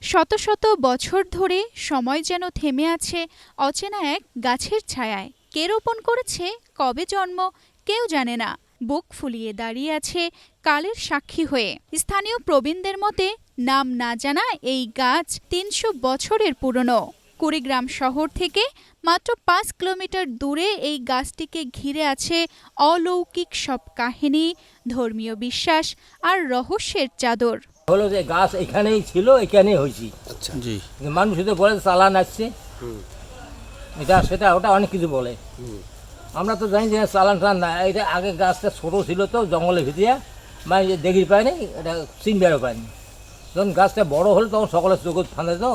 শত শত বছর ধরে সময় যেন থেমে আছে অচেনা এক গাছের ছায়ায়। কে রোপণ করেছে, কবে জন্ম, কেউ জানে না। বুক ফুলিয়ে দাঁড়িয়ে আছে কালের সাক্ষী হয়ে। স্থানীয় প্রবীণদের মতে নাম না জানা এই গাছ ৩০০ বছরের পুরনো। কুড়িগ্রাম শহর থেকে মাত্র ৫ কিলোমিটার দূরে এই গাছটিকে ঘিরে আছে অলৌকিক সব কাহিনী, ধর্মীয় বিশ্বাস আর রহস্যের চাদর। হলো যে গাছ এখানেই ছিল, এখানেই হয়েছি। আচ্ছা জি। মানুষ তো বলে চালান আসছে, এটা সেটা ওটা অনেক কিছু বলে। আমরা তো জানি যে চালান টান না, এটা আগে গাছটা ছোটো ছিল তো জঙ্গলের ভিতরে, মানে দেখি পায়নি, এটা চিনবারও পায়নি। যখন গাছটা বড় হলো তখন সকলের চোখ ফাঁদে তো,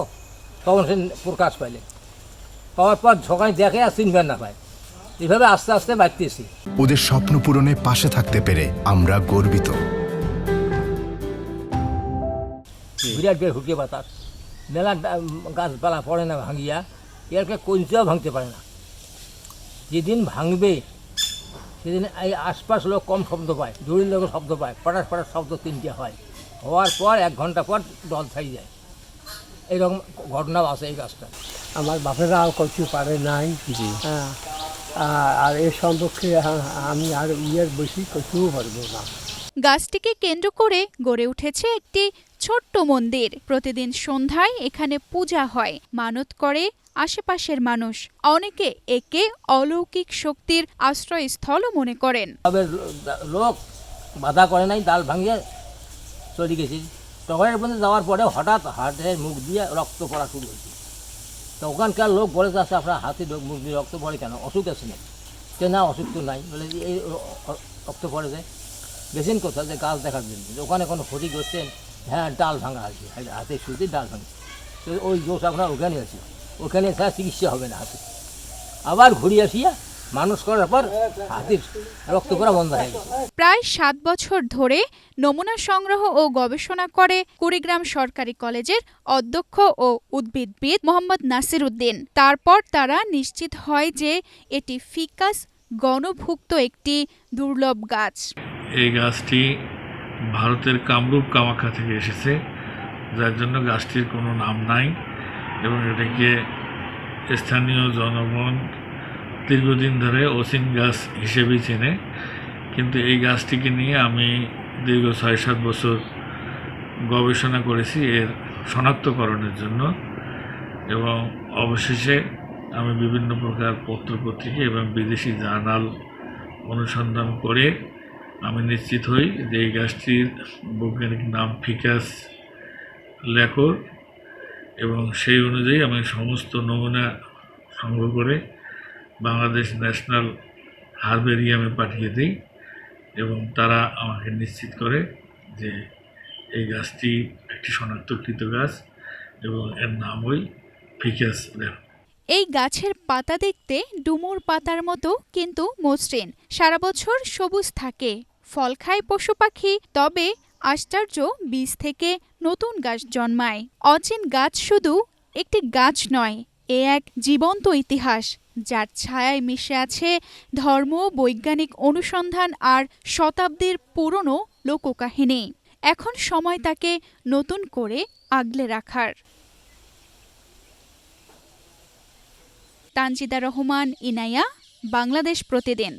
তখন সে প্রকাশ পাইলে, পাওয়ার পর সকালে দেখে আর চিনবার না পায়। এইভাবে আস্তে আস্তে বাড়তেছি। ওদের স্বপ্ন পূরণে পাশে থাকতে পেরে আমরা গর্বিত। বিরাট বের হুকিয়ে বাতাস, মেলা গাছপালা পড়ে না ভাঙিয়া, এরকে কঞ্চিও ভাঙতে পারে না। যেদিন ভাঙবে সেদিন এই আশপাশ লোক কম শব্দ পায়, দূরের লোক শব্দ পায়, পটাশ পটাশ শব্দ 3টে হয়, হওয়ার পর 1 ঘন্টা পর জল ছাই যায়। এইরকম ঘটনাও আছে এই গাছটা। আমার বাপেরা কিছু পারে নাই, আর এর সম্পর্কে আমি আর বেশি কিছুও পারবো না। গাছটিকে কেন্দ্র করে গড়ে উঠেছে একটি ছোট্ট মন্দির। প্রতিদিন সন্ধ্যায় এখানে পূজা হয়, মানত করে আশেপাশের মানুষ। অনেকে একে অলৌকিক শক্তির আশ্রয়স্থলও মনে করেন। তবে লোক বাধা করে নাই, ডাল ভাঙিয়ে চলে গেছি। টগরের মধ্যে যাওয়ার পরে হঠাৎ হাতের মুখ দিয়ে রক্ত পড়া শুরু হয়েছে। তো ওখানকার লোক বলে যাচ্ছে আপনার হাতে মুখ দিয়ে রক্ত পড়ে কেন, অসুখ আছে না? যে না, অসুখ তো নাই। বলে এই রক্ত পড়ে যায়, গেছেন কোথাও যে গাছ দেখার জন্য, ওখানে কোনো ক্ষতি করছেন? হ্যাঁ, ডাল ভাঙা আছে, হাতে শুধু ডাল ভাঙা। তো ওই দোষ আপনার ওখানে আছে, ওখানে ছাড়া চিকিৎসা হবে না হাতে। আবার ঘুরিয়ে আসিয়া মানুষ করার পর হাতের রক্ত পড়া বন্ধ হয়ে গেছে। প্রায় 7 বছর ধরে নমুনা সংগ্রহ ও গবেষণা করে কুড়িগ্রাম সরকারি কলেজের অধ্যক্ষ ও উদ্ভিদবিদ মোহাম্মদ নাসির উদ্দিন। তারপর তারা নিশ্চিত হয় যে এটি ফিকাস গণভুক্ত একটি দুর্লভ গাছ। এই গাছটি ভারতের কামরূপ কামাখ্যা থেকে এসেছে, যার জন্য গাছটির কোনো নাম নাই এবং এটাকে স্থানীয় জনগণ দীর্ঘদিন ধরে অচিন গাছ হিসেবেই চেনে। কিন্তু এই গাছটিকে নিয়ে আমি দীর্ঘ 6-7 বছর গবেষণা করেছি এর শনাক্তকরণের জন্য, এবং অবশেষে আমি বিভিন্ন প্রকার পত্রপত্রিকা এবং বিদেশি জার্নাল অনুসন্ধান করে আমি নিশ্চিত হই যে এই গাছটির বৈজ্ঞানিক নাম ফিকাস ল্যাকোর, এবং সেই অনুযায়ী আমি সমস্ত নমুনা সংগ্রহ করে বাংলাদেশ ন্যাশনাল হার্বেরিয়ামে পাঠিয়ে দিই, এবং তারা আমাকে নিশ্চিত করে যে এই গাছটি একটি শনাক্তকৃত গাছ এবং এর নাম ওই ফিকাস ল্যাকোর। এই গাছের পাতা দেখতে ডুমুর পাতার মতো, কিন্তু মসৃণ। সারা বছর সবুজ থাকে, ফল খায় পশু পাখি। তবে আশ্চর্য, বীজ থেকে নতুন গাছ জন্মায়। অচিন গাছ শুধু একটি গাছ নয়, এ এক জীবন্ত ইতিহাস, যার ছায়ায় মিশে আছে ধর্ম, বৈজ্ঞানিক অনুসন্ধান আর শতাব্দীর পুরনো লোককাহিনী। এখন সময় তাকে নতুন করে আগলে রাখার। তানজিদা রহমান, ইনায়া, বাংলাদেশ প্রতিদিন।